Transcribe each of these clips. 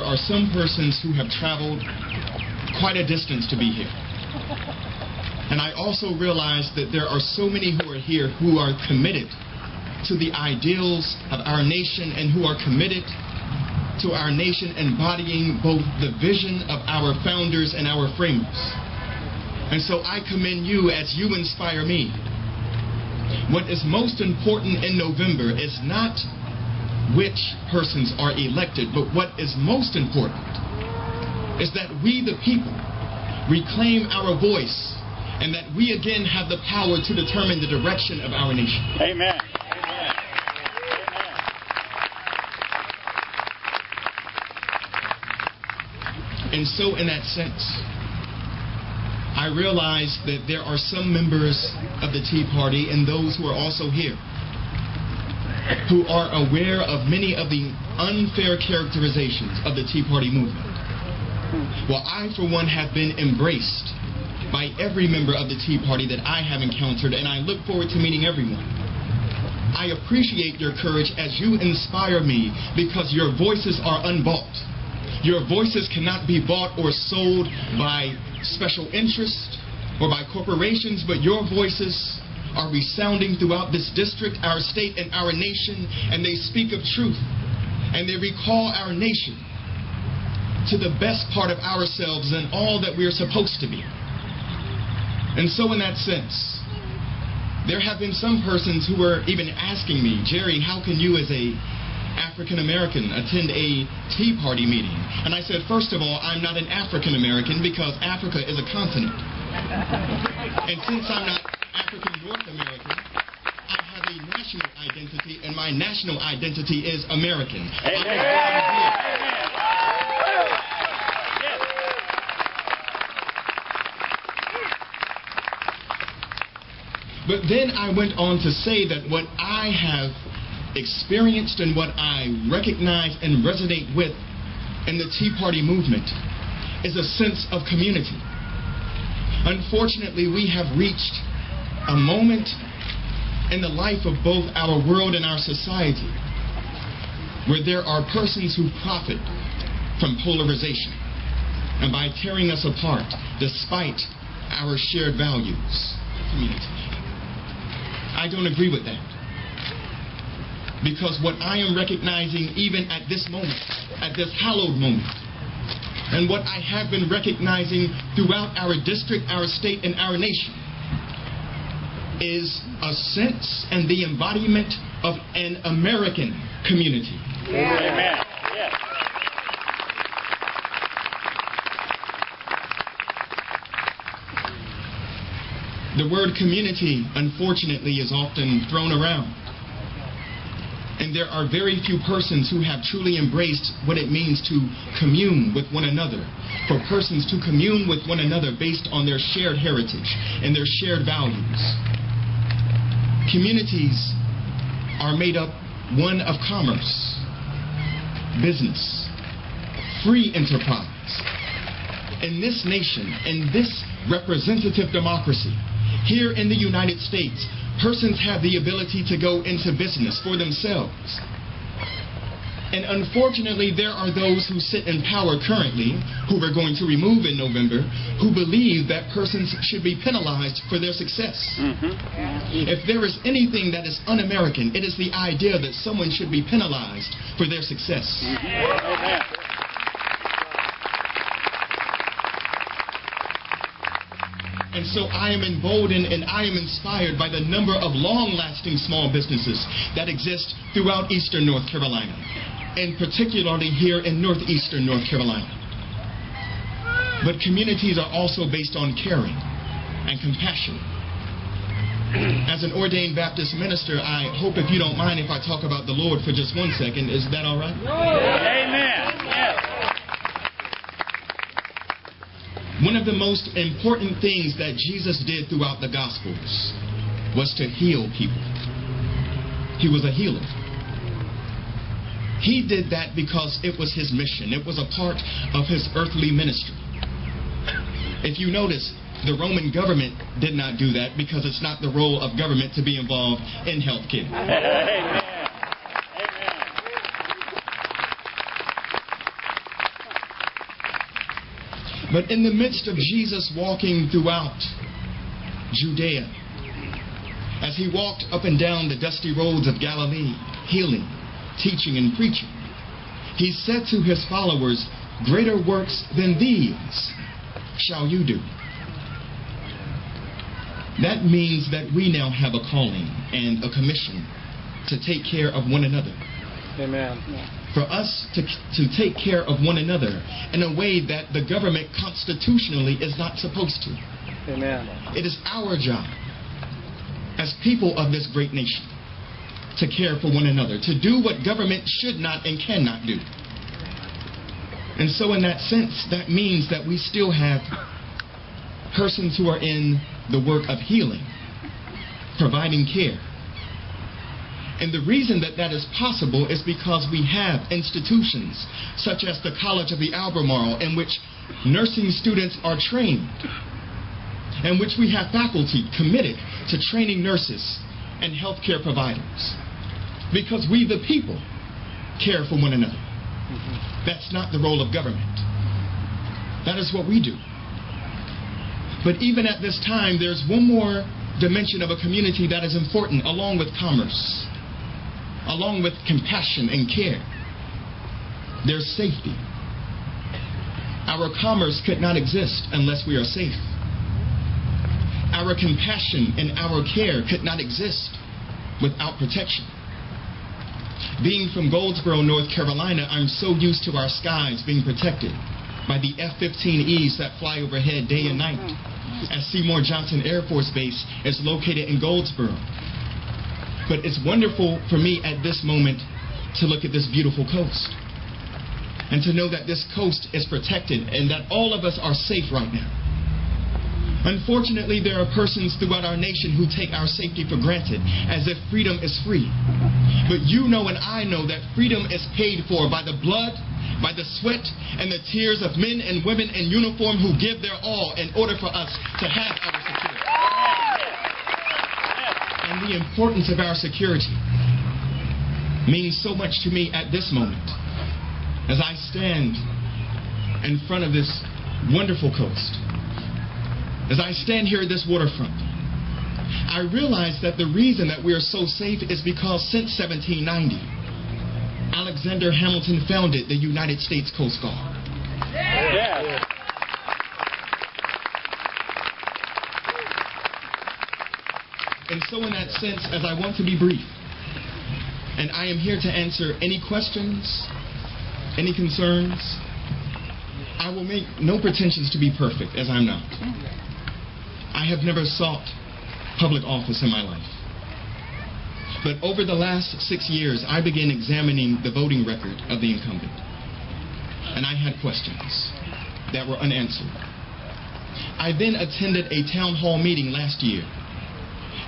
are some persons who have traveled quite a distance to be here. And I also realize that there are so many who are here who are committed to the ideals of our nation and who are committed to our nation embodying both the vision of our founders and our framers. And so I commend you as you inspire me. What is most important in November is not which persons are elected, but what is most important is that we, the people, reclaim our voice and that we again have the power to determine the direction of our nation. Amen. And so in that sense, I realize that there are some members of the Tea Party and those who are also here who are aware of many of the unfair characterizations of the Tea Party movement. Well, I, for one, have been embraced by every member of the Tea Party that I have encountered, and I look forward to meeting everyone. I appreciate your courage as you inspire me because your voices are unbought. Your voices cannot be bought or sold by special interest or by corporations, but your voices are resounding throughout this district, our state, and our nation, and they speak of truth, and they recall our nation to the best part of ourselves and all that we are supposed to be. And so in that sense, there have been some persons who were even asking me, Jerry, how can you as a African American attend a Tea Party meeting? And I said, first of all, I'm not an African American because Africa is a continent. And since I'm not African North American, I have a national identity, and my national identity is American. But then I went on to say that what I have experienced and what I recognize and resonate with in the Tea Party movement is a sense of community. Unfortunately, we have reached a moment in the life of both our world and our society where there are persons who profit from polarization and by tearing us apart despite our shared values. Community. I don't agree with that. Because what I am recognizing even at this moment, at this hallowed moment, and what I have been recognizing throughout our district, our state, and our nation, is a sense and the embodiment of an American community. Amen. Yes. The word community, unfortunately, is often thrown around. And there are very few persons who have truly embraced what it means to commune with one another. For persons to commune with one another based on their shared heritage and their shared values. Communities are made up, one, of commerce, business, free enterprise. In this nation, in this representative democracy, here in the United States, persons have the ability to go into business for themselves. And unfortunately, there are those who sit in power currently, who we're going to remove in November, who believe that persons should be penalized for their success. If there is anything that is un-American, it is the idea that someone should be penalized for their success. And so I am emboldened and I am inspired by the number of long-lasting small businesses that exist throughout eastern North Carolina, and particularly here in northeastern North Carolina. But communities are also based on caring and compassion. As an ordained Baptist minister, I hope, if you don't mind, if I talk about the Lord for just 1 second. Is that all right? Amen. Yes. One of the most important things that Jesus did throughout the Gospels was to heal people. He was a healer. He did that because it was his mission. It was a part of his earthly ministry. If you notice, the Roman government did not do that because it's not the role of government to be involved in healthcare. Amen. But in the midst of Jesus walking throughout Judea, as he walked up and down the dusty roads of Galilee, healing, teaching, and preaching, he said to his followers, "Greater works than these shall you do." That means that we now have a calling and a commission to take care of one another. Amen. For us to take care of one another in a way that the government constitutionally is not supposed to. Amen. It is our job as people of this great nation to care for one another, to do what government should not and cannot do. And so in that sense, that means that we still have persons who are in the work of healing, providing care. And the reason that that is possible is because we have institutions such as the College of the Albemarle, in which nursing students are trained, in which we have faculty committed to training nurses and healthcare providers. Because we, the people, care for one another. That's not the role of government. That is what we do. But even at this time, there's one more dimension of a community that is important, along with commerce, along with compassion and care. There's safety. Our commerce could not exist unless we are safe. Our compassion and our care could not exist without protection. Being from Goldsboro, North Carolina, I'm so used to our skies being protected by the F-15Es that fly overhead day and night, as Seymour Johnson Air Force Base is located in Goldsboro. But it's wonderful for me at this moment to look at this beautiful coast and to know that this coast is protected and that all of us are safe right now. Unfortunately, there are persons throughout our nation who take our safety for granted as if freedom is free. But you know and I know that freedom is paid for by the blood, by the sweat, and the tears of men and women in uniform who give their all in order for us to have our security. And the importance of our security means so much to me at this moment as I stand in front of this wonderful coast. As I stand here at this waterfront, I realize that the reason that we are so safe is because since 1790, Alexander Hamilton founded the United States Coast Guard. Yes. And so in that sense, as I want to be brief, and I am here to answer any questions, any concerns, I will make no pretensions to be perfect, as I'm not. I have never sought public office in my life. But over the last 6 years, I began examining the voting record of the incumbent. And I had questions that were unanswered. I then attended a town hall meeting last year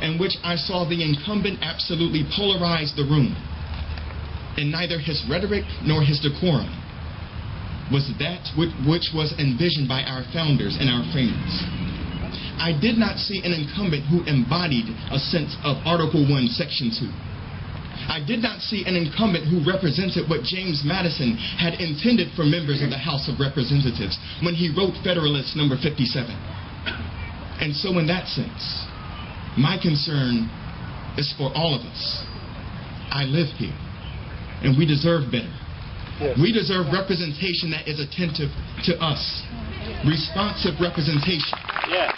in which I saw the incumbent absolutely polarize the room. And neither his rhetoric nor his decorum was that which was envisioned by our founders and our framers. I did not see an incumbent who embodied a sense of Article 1, Section 2. I did not see an incumbent who represented what James Madison had intended for members of the House of Representatives when he wrote Federalist Number 57. And so in that sense, my concern is for all of us. I live here, and we deserve better. Yes. We deserve representation that is attentive to us, responsive representation. Yes.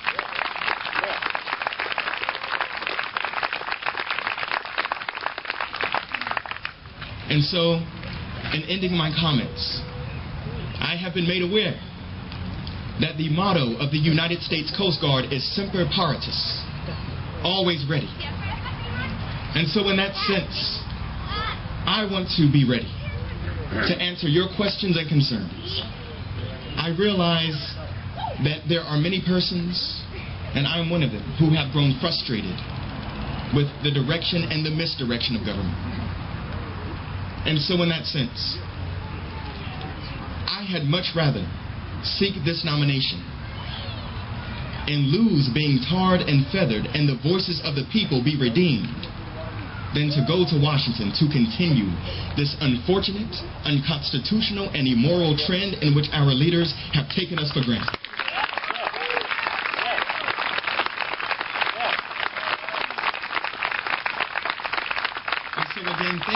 And so, in ending my comments, I have been made aware that the motto of the United States Coast Guard is Semper Paratus, always ready. And so in that sense, I want to be ready to answer your questions and concerns. I realize that there are many persons, and I'm one of them, who have grown frustrated with the direction and the misdirection of government. And so in that sense, I had much rather seek this nomination and lose being tarred and feathered and the voices of the people be redeemed than to go to Washington to continue this unfortunate, unconstitutional, and immoral trend in which our leaders have taken us for granted.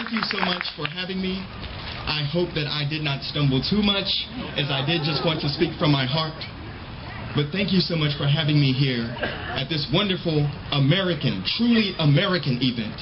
thank you so much for having me. I hope that I did not stumble too much, as I did just want to speak from my heart. But thank you so much for having me here at this wonderful American, truly American event.